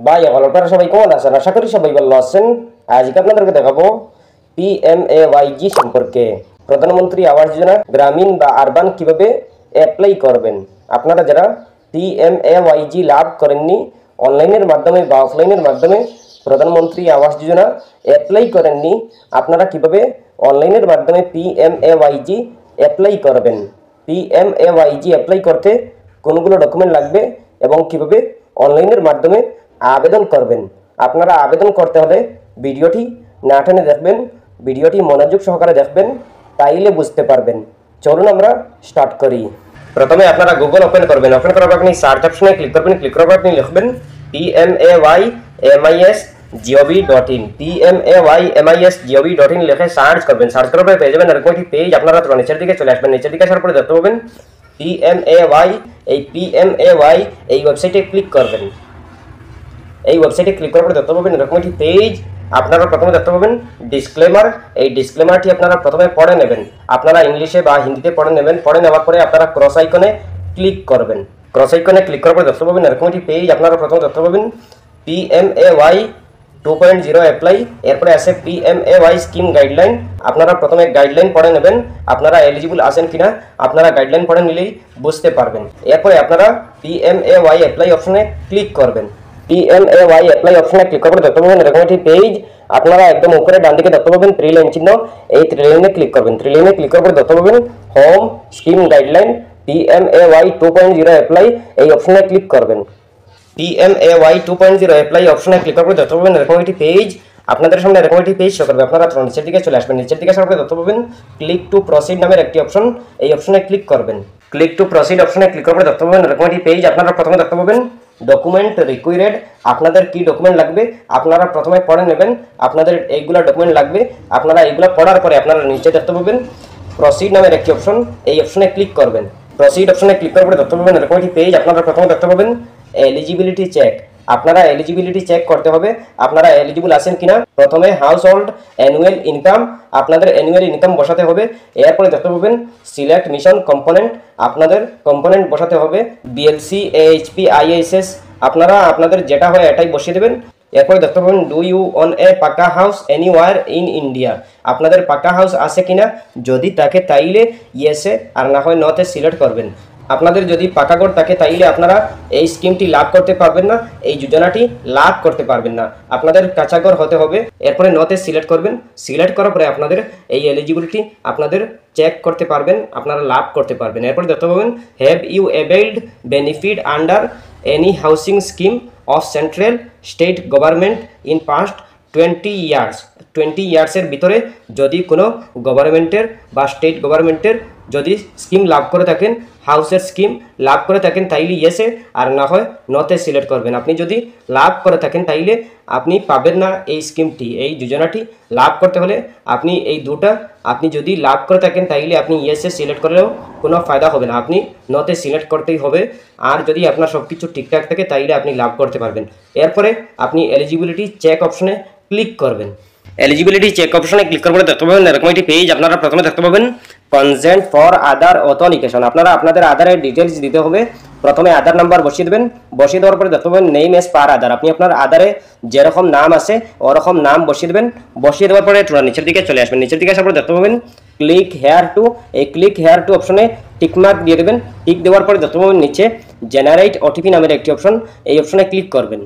ভাই আপনারা সবাই কেমন আছেন? আশা করি সবাই ভালো আছেন। আজকে আপনাদেরকে দেখাবো পিএমএওয়াইজি সম্পর্কে। প্রধানমন্ত্রী আবাস যোজনা গ্রামীণ বা আরবান কিভাবে অ্যাপ্লাই করবেন। আপনারা যারা পিএমএওয়াইজি লাভ করেননি, অনলাইনের মাধ্যমে বা অফলাইনের মাধ্যমে প্রধানমন্ত্রী আবাস যোজনা অ্যাপ্লাই করেননি, আপনারা কিভাবে অনলাইনের মাধ্যমে পিএমএওয়াইজি অ্যাপ্লাই করবেন। পিএমএওয়াইজি অ্যাপ্লাই করতে কোনগুলো ডকুমেন্ট লাগবে এবং কিভাবে অনলাইনের মাধ্যমে আবেদন করবেন। আপনারা আবেদন করতে হলে ভিডিওটি না টেনে দেখবেন, ভিডিওটি মনোযোগ সহকারে দেখবেন, তাইলে বুঝতে পারবেন। চলুন আমরা স্টার্ট করি। প্রথমে আপনারা গুগল ওপেন করবেন। ওপেন করার পর আপনি সার্চ অপশনে ক্লিক করবেন। ক্লিক করার পর আপনি লিখবেন PMAYMIS.gov.in। PMAYMIS.gov.in লিখে সার্চ করবেন। সার্চ করার পরে পেয়ে যাবেন এরকম একটি পেজ। আপনারা তো নিচের দিকে চলে আসবেন। নিচের দিকে আসার পরে দেখতে পাবেন PMAY। এই PMAY এই ওয়েবসাইটে ক্লিক করবেন। এই ওয়েবসাইটে ক্লিক করার পরে দেখতে পাবেন এরকম একটি পেজ। আপনারা প্রথমে দেখতে পাবেন ডিসক্লেমার। এই ডিসক্লেমারটি আপনারা প্রথমে পড়ে নেবেন। আপনারা ইংলিশে বা হিন্দিতে পড়ে নেবেন। পড়ে নেওয়ার পরে আপনারা ক্রস আইকনে ক্লিক করবেন। ক্রস আইকনে ক্লিক করার পরে দেখতে পাবেন এরকম একটি পেজ। আপনারা প্রথমে দেখতে পাবেন PMAY 2.0 অ্যাপ্লাই। এরপরে আছে PMAY স্কিম গাইডলাইন। আপনারা প্রথমে গাইডলাইন পড়ে নেবেন, আপনারা এলিজিবল আছেন কিনা। আপনারা গাইডলাইন পড়ে নিলেই বুঝতে পারবেন। এরপরে আপনারা PMAY অ্যাপ্লাই অপশনে ক্লিক করবেন। PMAY অ্যাপ্লাই অপশনে ক্লিক করার পর দেখতে পাবেন এরকম একটি পেজ। আপনারা একদম উপরে ডান দিকে দেখতে পাবেন 3 লাইন চিহ্ন। এই 3 লাইনে ক্লিক করবেন। 3 লাইনে ক্লিক করার পর দেখতে পাবেন home scheme guideline PMAY 2.0 apply. এই অপশনে ক্লিক করবেন। PMAY 2.0 অ্যাপ্লাই অপশনে ক্লিক করার পর দেখতে পাবেন এরকম একটি পেজ। আপনাদের সামনে এরকম একটি পেজ শো করবে। আপনারা নিচের দিকে চলে আসবেন। নিচের দিকে আসার পরে দেখতে পাবেন ক্লিক টু প্রসিড নামের একটি অপশন। এই অপশনে ক্লিক করবেন। ক্লিক টু প্রসিড অপশনে ক্লিক করার পরে দেখতে পাবেন এরকম একটি পেজ। আপনারা প্রথমে দেখতে পাবেন ডকুমেন্ট রিকোয়ার্ড। আপনাদের কি ডকুমেন্ট লাগবে আপনারা প্রথমে পড়ে নেবেন। আপনাদের এইগুলা ডকুমেন্ট লাগবে। আপনারা এইগুলা পড়ার পরে আপনারা নিচে দেখতে পাবেন প্রসিড নামের একটি অপশন। এই অপশনে ক্লিক করবেন। প্রসিড অপশনে ক্লিক করার পরে দেখতে পাবেন এরকম একটি পেজ। আপনারা প্রথমে দেখতে পাবেন এলিজিবিলিটি চেক। আপনারা এলিজিবিলিটি চেক করতে হবে আপনারা এলিজিবল আছেন কিনা। প্রথমে হাউস হোল্ড অ্যানুয়াল ইনকাম, আপনাদের অ্যানুয়াল ইনকাম বসাতে হবে। এরপরে দেখতে পাবেন সিলেক্ট মিশন কম্পোনেন্ট, আপনাদের কম্পোনেন্ট বসাতে হবে BLC AHP ISS। আপনারা আপনাদের যেটা হয় এটাই বসিয়ে দেবেন। এরপরে দেখতে পাবেন ডু ইউ অন এ পাকা হাউস এনিওয়ার ইন ইন্ডিয়া। আপনাদের পাকা হাউস আছে কিনা, যদি থাকে তাইলে ইয়েসে আর না হয় নতে সিলেক্ট করবেন। আপনাদের যদি পাকা ঘর থাকে তাইলে আপনারা এই স্কিমটি লাভ করতে পারবেন না, এই যোজনাটি লাভ করতে পারবেন না। আপনাদের কাঁচা ঘর হতে হবে। এরপরে নতে সিলেক্ট করবেন। সিলেক্ট করার পরে আপনাদের এই এলিজিবিলিটি আপনাদের চেক করতে পারবেন, আপনারা লাভ করতে পারবেন। এরপরে দেখতে পাবেন have you availed benefit under any housing scheme of central state government in past 20 years. 20 ইয়ার্সের ভিতরে যদি কোনো গভর্নমেন্টের বা স্টেট গভর্নমেন্টের যদি স্কিম লাভ করে থাকেন, হাউসের স্কিম লাভ করে থাকেন তাইলে ইয়েসে আর না হয় নতে সিলেক্ট করবেন। আপনি যদি লাভ করে থাকেন তাইলে আপনি পাবেন না এই স্কিমটি। এই যোজনাটি লাভ করতে হলে আপনি এই দুটা, আপনি যদি লাভ করে থাকেন তাইলে আপনি ইয়েসে সিলেক্ট করলেও কোনো ফায়দা হবে না, আপনি নতে সিলেক্ট করতেই হবে। আর যদি আপনার সব কিছু ঠিকঠাক থাকে তাইলে আপনি লাভ করতে পারবেন। এরপরে আপনি এলিজিবিলিটি চেক অপশনে ক্লিক করবেন। এলিজিবিলিটি চেক অপশনে ক্লিক করার পরে দেখতে পাবেন এরকম একটি পেজ। আপনারা প্রথমে দেখতে পাবেন কনসেন্ট ফর আধার অথেন্টিকেশন। আপনারা আপনাদের আধারের ডিটেলস দিতে হবে। প্রথমে আধার নাম্বার বসিয়ে দেবেন। বসিয়ে দেওয়ার পরে দেখতে পাবেন নেম এস পার আধার। আপনি আপনার আধারে যেরকম নাম আছে ওরকম নাম বসিয়ে দেবেন। বসিয়ে দেওয়ার পরে নিচের দিকে চলে আসবেন। নিচের দিকে আসার পরে দেখতে পাবেন ক্লিক হেয়ার টু। এই ক্লিক হেয়ার টু অপশনে টিকমার্ক দিয়ে দেবেন। টিক দেওয়ার পরে দেখতে পাবেন নিচে জেনারেট ওটিপি নামের একটি অপশন। এই অপশনে ক্লিক করবেন।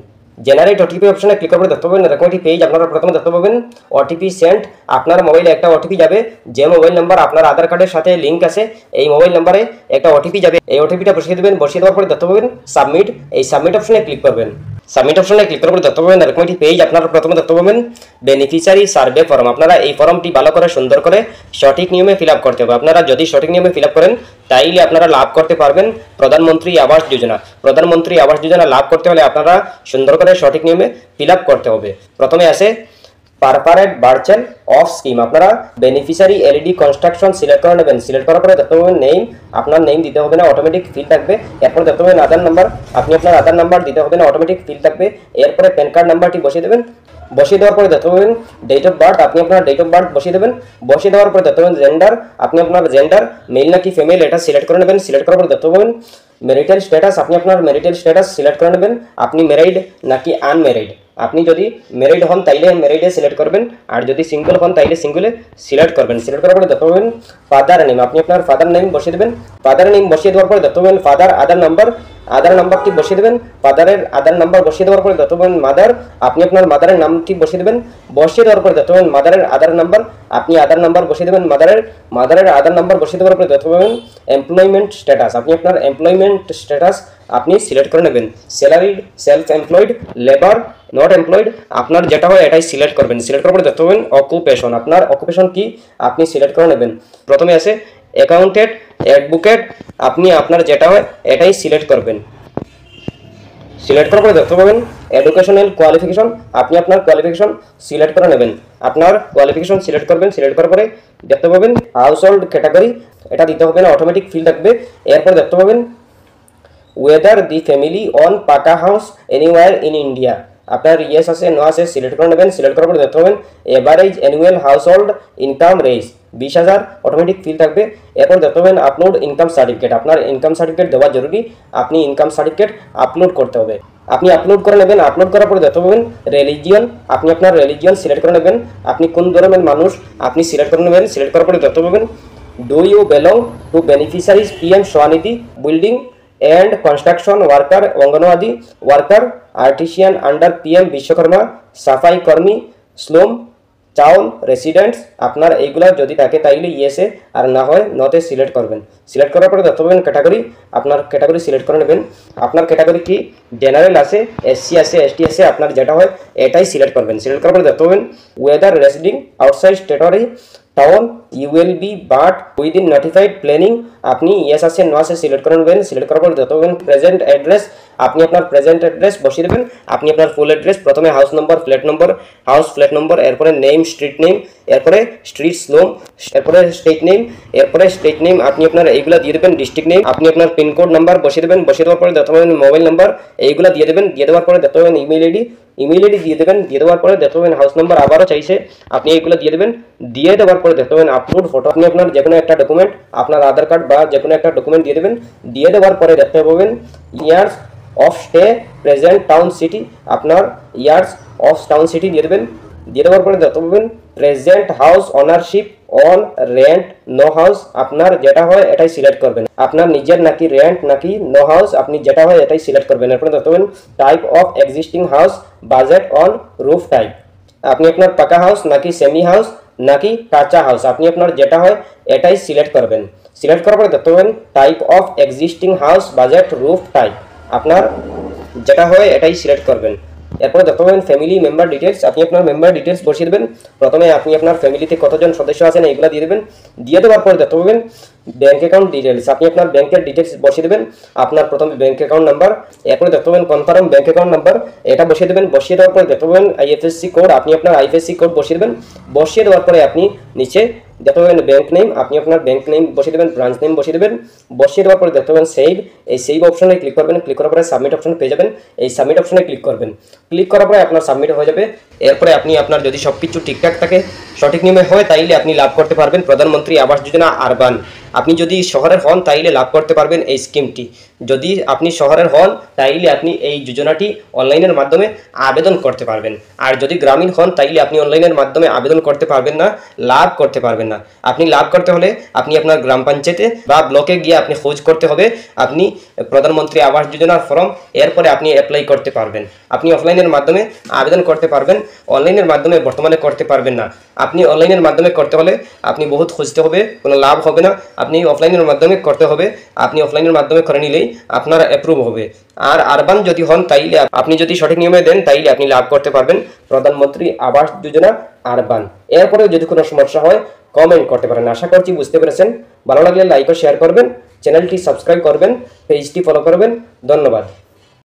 জেনারেট ওটিপি অপশনে ক্লিক করে দেখতে পাবেন এরকম একটি পেজ। আপনারা প্রথমে দেখতে পাবেন ওটিপি সেন্ট। আপনার মোবাইলে একটা ওটিপি যাবে। যে মোবাইল নাম্বার আপনার আধার কার্ডের সাথে লিঙ্ক আছে এই মোবাইল নাম্বারে একটা ওটিপি যাবে। এই ওটিপিটা বসিয়ে দেবেন। বসিয়ে দেওয়ার পরে দেখতে পাবেন সাবমিট। এই সাবমিট অপশনে ক্লিক করবেন। সাবমিট অপশনে ক্লিক করার পরে দেখতে পাবেন এরকম একটি পেজ। আপনারা প্রথমে দেখতে পাবেন বেনিফিশিয়ারি সার্ভে ফর্ম। আপনারা এই ফর্মটি ভালো করে সুন্দর করে সঠিক নিয়মে ফিল আপ করতে হবে। আপনারা যদি সঠিক নিয়মে ফিল আপ করেন তাইলে আপনারা লাভ করতে পারবেন প্রধানমন্ত্রী আবাস যোজনা। প্রধানমন্ত্রী আবাস যোজনা লাভ করতে হলে আপনারা সুন্দর করে সঠিক নিয়মে ফিল আপ করতে হবে। প্রথমে আছে পারপারেট ভার্চুয়াল অফ স্কিম। আপনারা বেনিফিশিয়ারি এলইডি কনস্ট্রাকশন সিলেক্ট করে নেবেন। সিলেক্ট করার পরে দেখতে পাবেন নেম, আপনার নেম দিতে হবে না, অটোমেটিক ফিল থাকবে। এরপরে দেখতে পাবেন আধার নাম্বার, আপনি আপনার আধার নাম্বার দিতে হবে না, অটোমেটিক ফিল থাকবে। এরপরে প্যান কার্ড নাম্বারটি বসিয়ে দেবেন। বসিয়ে দেওয়ার পরে দেখতে পাবেন ডেট অফ বার্থ, আপনি আপনার ডেট অফ বার্থ বসিয়ে দেবেন। বসিয়ে দেওয়ার পরে দেখতে পাবেন জেন্ডার, আপনি আপনার জেন্ডার মেল নাকি ফিমেল এটা সিলেক্ট করে নেবেন। সিলেক্ট করার পরে দেখতে পাবেন ম্যারিটাল স্ট্যাটাস, আপনি আপনার ম্যারিটাল স্ট্যাটাস সিলেক্ট করে নেবেন, আপনি ম্যারিড নাকি আনম্যারিড। আপনি যদি ম্যারিড হন তাইলে ম্যারিডে সিলেক্ট করবেন, আর যদি সিঙ্গল হন তাইলে সিঙ্গলে সিলেক্ট করবেন। সিলেক্ট করার পরে দেখতে পাবেন ফাদার নেম, আপনি আপনার ফাদার নেম বসিয়ে দেবেন। ফাদার নেম বসিয়ে দেওয়ার পরে দেখতে পাবেন ফাদার আধার নাম্বারটি বসিয়ে দেবেন। ফাদারের আধার নাম্বার বসিয়ে দেওয়ার পরে দেখতে পাবেন মাদার, আপনি আপনার মাদারের নামটি বসিয়ে দেবেন। বসিয়ে দেওয়ার পরে দেখতে পাবেন মাদারের আধার নাম্বার, আপনি আধার নাম্বার বসিয়ে দেবেন। মাদারের আধার নাম্বার বসিয়ে দেওয়ার পরে দেখতে পাবেন এমপ্লয়মেন্ট স্ট্যাটাস, আপনি আপনার এমপ্লয়মেন্ট স্ট্যাটাস আপনি সিলেক্ট করে নেবেন। Salaried, self employed, labour, not employed, আপনার যেটা হয় এটাই সিলেক্ট করবেন। সিলেক্ট করার পরে দেখতে পাবেন অকুপেশন, আপনার অকুপেশন কি আপনি সিলেক্ট করে নেবেন। প্রথমে আছে অ্যাকাউন্টেন্ট, অ্যাডভোকেট, আপনি আপনার যেটা হয় এটাই সিলেক্ট করবেন। সিলেক্ট করার পরে দেখতে পাবেন এডুকেশনাল কোয়ালিফিকেশন, আপনি আপনার কোয়ালিফিকেশন সিলেক্ট করে নেবেন। আপনার কোয়ালিফিকেশন সিলেক্ট করবেন। সিলেক্ট করার পরে দেখতে পাবেন হাউস হোল্ড ক্যাটাগরি, এটা দিতে হবে না, অটোমেটিক ফিল থাকবে। এরপর দেখতে পাবেন whether the family on pucca house anywhere in India, আপনার ইয়েস আছে নো আছে সিলেক্ট করে নেবেন। সিলেক্ট করার পরে দেখতে পাবেন average annual household income রেজ 20,000, অটোমেটিক ফিল থাকবে। এরপর দেখতে পাবেন আপলোড ইনকাম সার্টিফিকেট, আপনার ইনকাম সার্টিফিকেট দেওয়া জরুরি, আপনি ইনকাম সার্টিফিকেট আপলোড করতে হবে, আপনি আপলোড করে নেবেন। আপলোড করার পরে দেখতে পাবেন রিলিজিয়ন, আপনি আপনার রিলিজিয়ন সিলেক্ট করে নেবেন, আপনি কোন ধর্মের মানুষ আপনি সিলেক্ট করে নেবেন। সিলেক্ট করার পরে দেখতে পাবেন do you belong to beneficiaries PM Svanidhi, building and construction worker, anganwadi worker, artisan under PM Vishwakarma, সাফাই কর্মী, স্লুম, চাউল রেসিডেন্টস, আপনার এইগুলা যদি থাকে তাইলে ইয়েসে, আর না হয় নতে সিলেক্ট করবেন। সিলেক্ট করার পরে দেখতে পাবেন ক্যাটাগরি, আপনার ক্যাটাগরি সিলেক্ট করে নেবেন। আপনার ক্যাটাগরি কি জেনারেল আছে, SC আছে, ST আছে, আপনার যেটা হয় এটাই সিলেক্ট করবেন। সিলেক্ট করার পরে দেখতে পাবেন whether residing outside territory town you will be but within notified planning, আপনি ইয়েস আছে নো আছে সিলেক্ট করে নেবেন। সিলেক্ট করার পরে দেখতে পাবেন প্রেজেন্ট অ্যাড্রেস, আপনি আপনার প্রেজেন্ট অ্যাড্রেস বসিয়ে দেবেন। আপনি আপনার ফুল অ্যাড্রেস, প্রথমে হাউস নম্বর, ফ্ল্যাট নম্বর, হাউস ফ্ল্যাট নম্বর, এরপরে নেম, স্ট্রিট নেম, এরপরে স্ট্রিট স্লোম, এরপরে স্টেট নেম, আপনি আপনার এইগুলা দিয়ে দেবেন। ডিস্ট্রিক্ট নেম, আপনি আপনার পিনকোড নাম্বার বসিয়ে দেবেন। বসিয়ে দেওয়ার পরে দেখতে পাবেন মোবাইল নাম্বার, এইগুলা দিয়ে দেবেন। দিয়ে দেওয়ার পরে দেখতে পাবেন ইমেল আইডি দিয়ে দেবেন। দিয়ে দেওয়ার পরে দেখতে পাবেন হাউস নাম্বার আবারও চাইছে, আপনি এইগুলো দিয়ে দেবেন। দিয়ে দেওয়ার পরে দেখতে পাবেন আপলোড ফটো, আপনি আপনার যে কোনো একটা ডকুমেন্ট, আপনার আধার কার্ড বা যে কোনো একটা ডকুমেন্ট দিয়ে দেবেন। দিয়ে দেওয়ার পরে দেখতে পাবেন years of stay present town city, আপনার ইয়ার্স অফ টাউন সিটি দিয়ে দেবেন। দিয়ে দেওয়ার পরে দেখতে পাবেন present house ownership on rent no house, আপনার যেটা হয় এটাই সিলেক্ট করবেন। আপনার নিজের নাকি রেন্ট নাকি নো হাউস, আপনি যেটা হয় এটাই সিলেক্ট করবেন। এরপরে দেখতে পাবেন type of existing house, budget on roof type, আপনি আপনার পাকা হাউস নাকি সেমি হাউস নাকি কাঁচা হাউস, আপনি আপনার যেটা হয় এটাই সিলেক্ট করবেন। সিলেক্ট করার পরে দেখতে পাবেন type of existing house, budget, roof type, আপনার যেটা হয় এটাই সিলেক্ট করবেন। এরপরে দেখতে পাবেন ফ্যামিলি মেম্বার ডিটেলস, আপনি আপনার মেম্বার ডিটেলস বসিয়ে দেবেন। প্রথমে আপনি আপনার ফ্যামিলিতে কতজন সদস্য আছেন এইগুলো দিয়ে দেবেন। দিয়ে দেওয়ার পরে দেখতে পাবেন ব্যাঙ্ক অ্যাকাউন্ট ডিটেলস, আপনি আপনার ব্যাংকের ডিটেলস বসিয়ে দেবেন। আপনার প্রথমে ব্যাঙ্ক অ্যাকাউন্ট নাম্বার, এরপরে দেখতে পাবেন কনফার্ম ব্যাঙ্ক অ্যাকাউন্ট নাম্বার, এটা বসিয়ে দেবেন। বসিয়ে দেওয়ার পরে দেখতে পাবেন IFSC কোড, আপনি আপনার IFSC কোড বসিয়ে দেবেন। বসিয়ে দেওয়ার পরে আপনি নিচে দেখতে পাবেন ব্যাঙ্ক নেম, আপনি আপনার ব্যাঙ্ক নেম বসিয়ে দেবেন, ব্রাঞ্চ নেম বসিয়ে দেবেন। বসিয়ে দেওয়ার পরে দেখতে পাবেন সেভ, এই সেভ অপশনে ক্লিক করবেন। ক্লিক করার পরে সাবমিট অপশন পেয়ে যাবেন, এই সাবমিট অপশনে ক্লিক করবেন। ক্লিক করার পরে আপনার সাবমিট হয়ে যাবে। এরপরে আপনি আপনার যদি সবকিছু ঠিকঠাক থাকে, সঠিক নিয়মে হয়, তাইলে আপনি লাভ করতে পারবেন প্রধানমন্ত্রী আবাস যোজনা আরবান। আপনি যদি শহরের হন তাইলে লাভ করতে পারবেন এই স্কিমটি। যদি আপনি শহরের হন তাইলে আপনি এই যোজনাটি অনলাইনের মাধ্যমে আবেদন করতে পারবেন। আর যদি গ্রামীণ হন তাইলে আপনি অনলাইনের মাধ্যমে আবেদন করতে পারবেন না, লাভ করতে পারবেন না। আপনি লাভ করতে হলে আপনি আপনার গ্রাম পঞ্চায়েতে বা ব্লকে গিয়ে আপনি খোঁজ করতে হবে আপনি প্রধানমন্ত্রী আবাস যোজনার ফর্ম, এরপরে আপনি অ্যাপ্লাই করতে পারবেন। আপনি অফলাইনের মাধ্যমে আবেদন করতে পারবেন, অনলাইনের মাধ্যমে বর্তমানে করতে পারবেন না। আপনি অনলাইনের মাধ্যমে করতে হলে আপনি বহুত খুঁজতে হবে, কোনো লাভ হবে না। আপনি অফলাইনের মাধ্যমে করতে হবে, আপনি অফলাইনের মাধ্যমে করে নিলেই আপনার অ্যাপ্রুভ হবে। আর আরবান যদি হন তাইলে আপনি যদি সঠিক নিয়মে দেন তাইলে আপনি লাভ করতে পারবেন প্রধানমন্ত্রী আবাস যোজনা আরবান। এরপরেও যদি কোনো সমস্যা হয় কমেন্ট করতে পারেন। আশা করছি বুঝতে পেরেছেন। ভালো লাগলে লাইক ও শেয়ার করবেন, চ্যানেলটি সাবস্ক্রাইব করবেন, পেজটি ফলো করবেন। ধন্যবাদ।